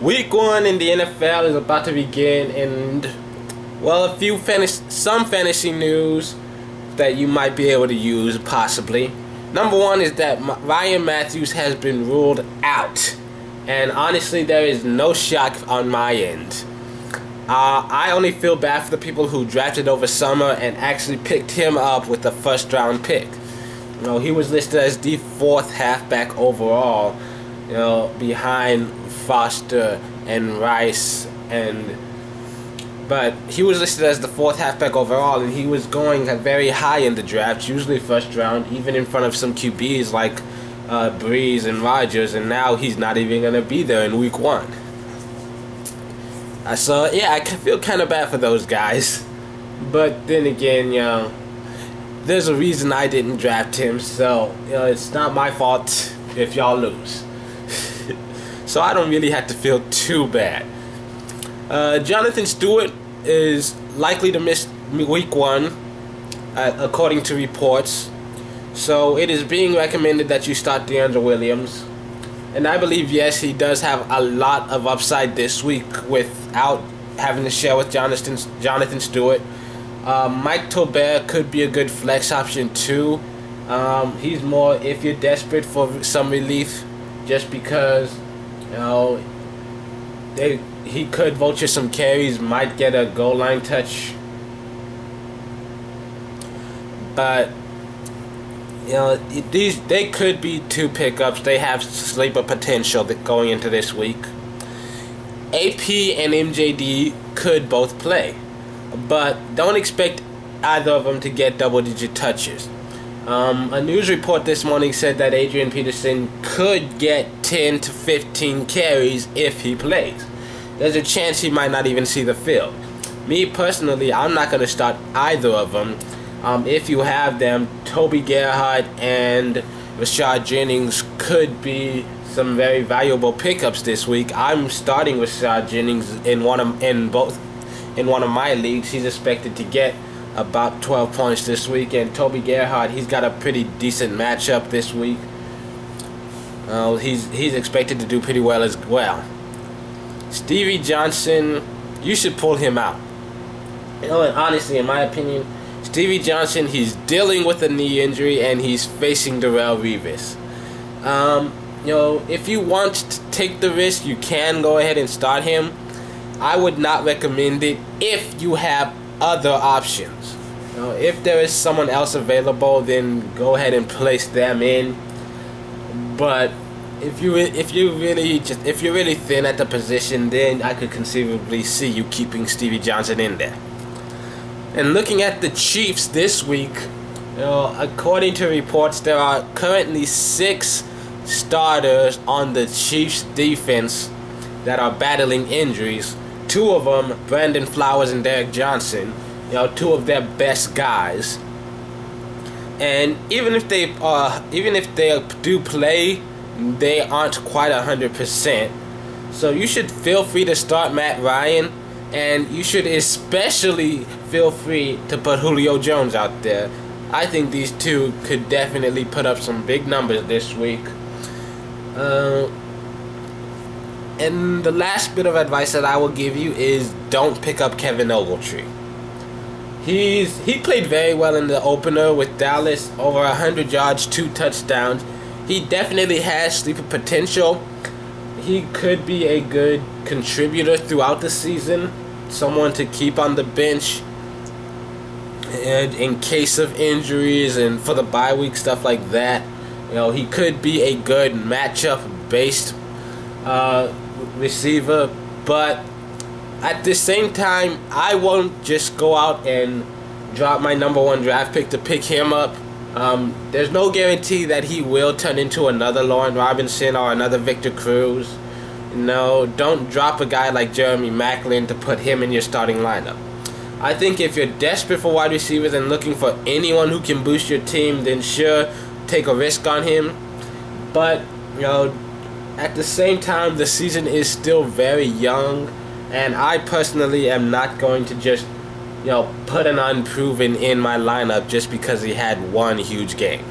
Week 1 in the NFL is about to begin, and well, some fantasy news that you might be able to use possibly. Number 1 is that Ryan Matthews has been ruled out, and honestly, there is no shock on my end. I only feel bad for the people who drafted over summer and actually picked him up with the first-round pick. You know, he was listed as the 4th halfback overall, you know, behind Foster and Rice, but he was listed as the 4th halfback overall, and he was going very high in the draft, usually first round, even in front of some QBs like Breeze and Rodgers, and now he's not even going to be there in week 1. So yeah, I feel kind of bad for those guys, but then again, you know, there's a reason I didn't draft him, so you know, it's not my fault if y'all lose. So I don't really have to feel too bad. Jonathan Stewart is likely to miss week 1, according to reports. So it is being recommended that you start Deangelo Williams. And I believe, yes, he does have a lot of upside this week without having to share with Jonathan Stewart. Mike Tolbert could be a good flex option too. He's more if you're desperate for some relief, just because, you know, he could vulture some carries, might get a goal line touch. But you know, they could be 2 pickups. They have sleeper potential going into this week. AP and MJD could both play, but don't expect either of them to get double-digit touches. A news report this morning said that Adrian Peterson could get 10 to 15 carries if he plays. There's a chance he might not even see the field. Me personally, I'm not going to start either of them. If you have them, Toby Gerhardt and Rashad Jennings could be some very valuable pickups this week. I'm starting Rashad Jennings in one of my leagues. He's expected to get about 12 points this week, and Toby Gerhardt, he's got a pretty decent matchup this week. He's expected to do pretty well as well. Stevie Johnson, you should pull him out. You know, and honestly, in my opinion, Stevie Johnson, he's dealing with a knee injury and he's facing Revis. You know, if you want to take the risk, you can go ahead and start him. I would not recommend it if you have other options. You know, if there is someone else available, then go ahead and place them in. But if you're really thin at the position, then I could conceivably see you keeping Stevie Johnson in there. And looking at the Chiefs this week, you know, according to reports, there are currently 6 starters on the Chiefs defense that are battling injuries. 2 of them, Brandon Flowers and Derrick Johnson, you know, 2 of their best guys. And even if they do play, they aren't quite 100%. So you should feel free to start Matt Ryan, and you should especially feel free to put Julio Jones out there. I think these 2 could definitely put up some big numbers this week. And the last bit of advice that I will give you is don't pick up Kevin Ogletree. He played very well in the opener with Dallas, over 100 yards, 2 touchdowns. He definitely has sleeper potential. He could be a good contributor throughout the season, someone to keep on the bench and in case of injuries and for the bye week, stuff like that. You know, he could be a good matchup-based receiver, but at the same time, I won't just go out and drop my number 1 draft pick to pick him up. There's no guarantee that he will turn into another Lauren Robinson or another Victor Cruz. No, don't drop a guy like Jeremy Maclin to put him in your starting lineup. I think if you're desperate for wide receivers and looking for anyone who can boost your team, then sure, take a risk on him. But, you know, at the same time, the season is still very young, and I personally am not going to just, you know, put an unproven in my lineup just because he had one huge game.